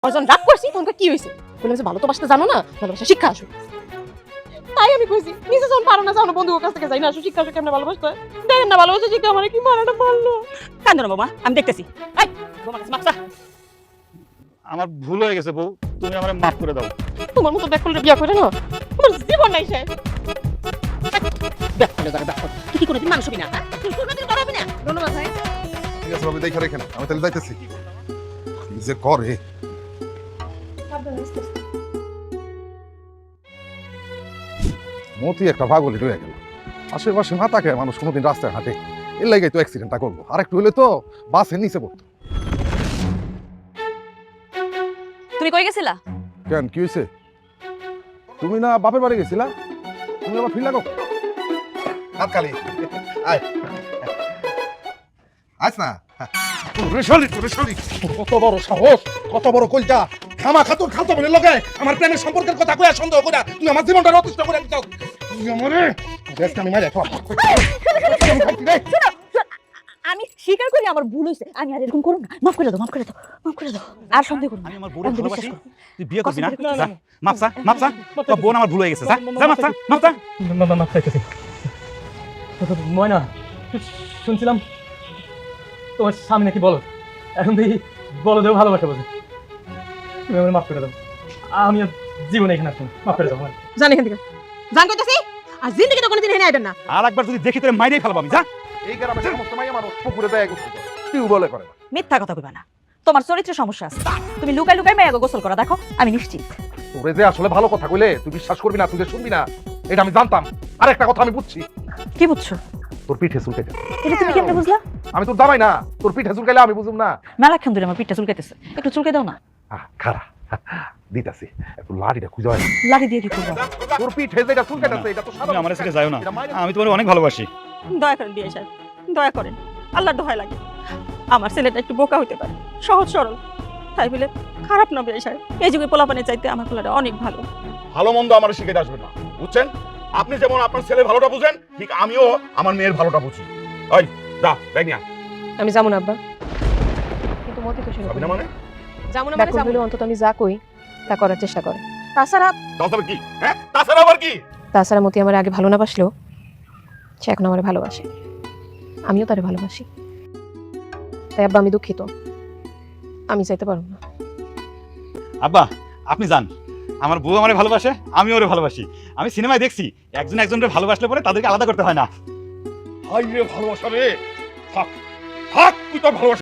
যখন রাগ করছি তখন কি হয়েছে? বললাম যে ভালো তো বাসতে জানো না, ভালোবাসা শিক্ষা আসো। তাই আমি কইছি নিজে যখন পারো না জানো বন্ধুর কাছ থেকে যাই না আসো শিক্ষা আসো কেমনে ভালোবাসতে হয়। দেখেন না ভালোবাসা শিক্ষা আমার কি মারাটা মারলো। কান্দো না বাবা, আমি দেখতেছি। এই তোমার কাছে মাপসা। আমার ভুল হয়ে গেছে বউ, তুমি আমারে মাফ করে দাও। তোমার মতো ব্যাককলটা বিয়া করে না আমার জীবন নাই শেষ। ব্যাককলে ধরে ব্যাককল তুই কি কোনোদিন মানুষ হবি না? তুই কোনোদিন বড় হবি না। ধন্যবাদ ভাই। ঠিক আছে আমি দেখে রেখে না, আমি তাহলে যাইতেছি। কি যে করে মতি একটা পাগলি রয়ে গেল। আশেপাশে না তাকে মানুষ কোনোদিন রাস্তায় হাঁটে, এর লাগে তো অ্যাক্সিডেন্টটা করবো। আর একটু হলে তো বাসের নিচে পড়তো। তুমি কই গেছিলা? কেন কি হয়েছে? তুমি না বাপের বাড়ি গেছিলা, তুমি আবার ফিরলা কখন? হাত খালি আয় আস না। কত বড় সাহস, কত বড় কলটা! খামা খাতুর খালতো বলে লগায় আমার প্রেমের সম্পর্কের কথা কইয়া সন্দেহ কইরা তুই আমার জীবনটা অতিষ্ঠ করে দিছস। তুই আমারে দেশকে আমি মাইরা খাওয়া। আমি স্বীকার করি আমার ভুল হয়েছে, আমি আর এরকম করব না। মাফ করে দাও, মাফ করে দাও, মাফ করে দাও। আর সন্দেহ করো না। আমি আমার বোনের একদম ভালোবাসি, বিশ্বাস করো। তুই বিয়ে করবি না? কসম করে যা, মাপসা মাপসা, তোর বোন আমার ভুল হয়ে গেছে। যা যা মাপসা মাপসা। মাফ চাইতেছি ময়না, শুনছিলাম তোমার স্বামী নাকি বলো, এখন দেখি বলদেও ভালোবাসা বোঝে। তুমি আমার মাফ করে দাও, আমি আর জীবনে এখানে আসবো না। মাফ করে দাও। জান এখান থেকে জান কইতাছি আর জিন্দেগি তো কোনোদিন হেনে আইবেন না। আর একবার যদি দেখি তোরে মাইরেই ফেলবো আমি। যা। এই গ্রামে সমস্ত মাইয়া মানুষ পুকুরে দেয় গোসল করে, তুই বলে করে না। মিথ্যা কথা কইবা না, তোমার চরিত্রে সমস্যা আছে। তুমি লুকাই লুকাই মেয়েকে গোসল করা দেখো, আমি নিশ্চিত। তোরে যে আসলে ভালো কথা কইলে তুই বিশ্বাস করবি না, তুই যে শুনবি না, এটা আমি জানতাম। আর একটা কথা আমি বুঝছি, কি বুঝছো? তোর পিঠে চুলকাইতে। এটা তুমি কেমনে বুঝলা? আমি তোর দামাই না, তোর পিঠে চুলকাইলে আমি বুঝুম না। মেলাক্ষণ ধরে আমার পিঠটা চুলকাইতেছে, একটু চুলকাই দাও না। খারা দিতাছি, একটু লাঠিটা খুঁজে হয়। লাঠি দিয়ে কি করবো? তোর পিঠে যেটা চুলকাইতেছে এটা তো তুমি সাধারণ। আমার সাথে যাও না, আমি তোমারে অনেক ভালোবাসি। দয়া করেন বিয়ে সাহেব, দয়া করেন, আল্লাহর দোহাই লাগে। আমার ছেলেটা একটু বোকা হইতে পারে, সহজ সরল, তাই বলে খারাপ না বিয়ে সাহেব। এই যুগে পোলাপানের চাইতে আমার পোলাটা অনেক ভালো। ভালো মন্দ আমার শিখাইতে আসবেন না, বুঝছেন? আপনি যেমন আপনার ছেলের ভালোটা বুঝেন, ঠিক আমিও আমার মেয়ের ভালোটা বুঝি। ওই যা ব্যাগ নিয়া। আমি যাবো না আব্বা, কিন্তু মতি তো যাবি না মানে? যাবো না মানে যাবো না। অন্তত আমি যা কই তা করার চেষ্টা করে। তাছাড়া তাছাড়া কি? হ্যাঁ তাছাড়া আবার কি? তাছাড়া মতি আমার আগে ভালো না বাসলেও সে এখন আমার ভালোবাসে, আমিও তারে ভালোবাসি। তাই আব্বা আমি দুঃখিত, আমি চাইতে পারবো না। আব্বা আপনি জান, আমার বউ আমারে ভালোবাসে, আমি ওরে ভালোবাসি। আমি সিনেমায় দেখছি একজন একজনকে ভালোবাসলে পরে তাদেরকে আলাদা করতে হয় না। হাই রে ভালোবাসা রে, থাক থাক, তুই তোর ভালোবাসা